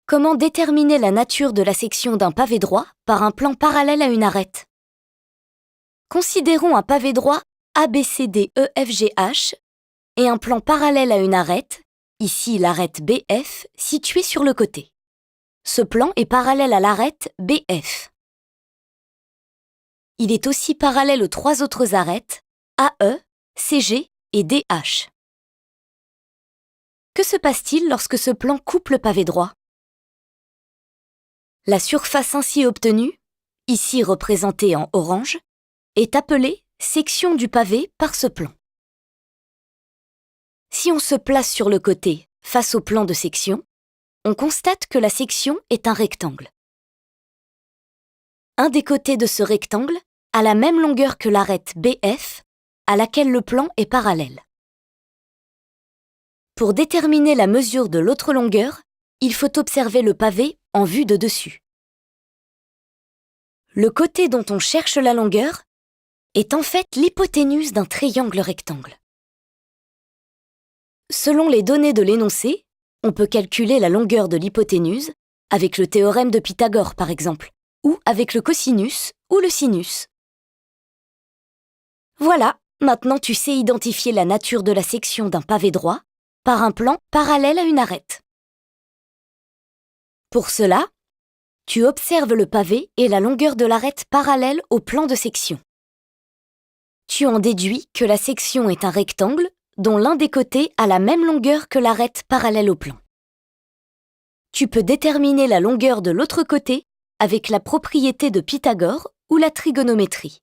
Comment déterminer la nature de la section d'un pavé droit par un plan parallèle à une arête? Considérons un pavé droit ABCDEFGH et un plan parallèle à une arête, ici l'arête BF, située sur le côté. Ce plan est parallèle à l'arête BF. Il est aussi parallèle aux trois autres arêtes AE, CG et DH. Que se passe-t-il lorsque ce plan coupe le pavé droit? La surface ainsi obtenue, ici représentée en orange, est appelée section du pavé par ce plan. Si on se place sur le côté, face au plan de section, on constate que la section est un rectangle. Un des côtés de ce rectangle a la même longueur que l'arête BF, à laquelle le plan est parallèle. Pour déterminer la mesure de l'autre longueur, il faut observer le pavé en vue de dessus. Le côté dont on cherche la longueur est en fait l'hypoténuse d'un triangle rectangle. Selon les données de l'énoncé, on peut calculer la longueur de l'hypoténuse avec le théorème de Pythagore par exemple, ou avec le cosinus ou le sinus. Voilà, maintenant tu sais identifier la nature de la section d'un pavé droit par un plan parallèle à une arête. Pour cela, tu observes le pavé et la longueur de l'arête parallèle au plan de section. Tu en déduis que la section est un rectangle dont l'un des côtés a la même longueur que l'arête parallèle au plan. Tu peux déterminer la longueur de l'autre côté avec la propriété de Pythagore ou la trigonométrie.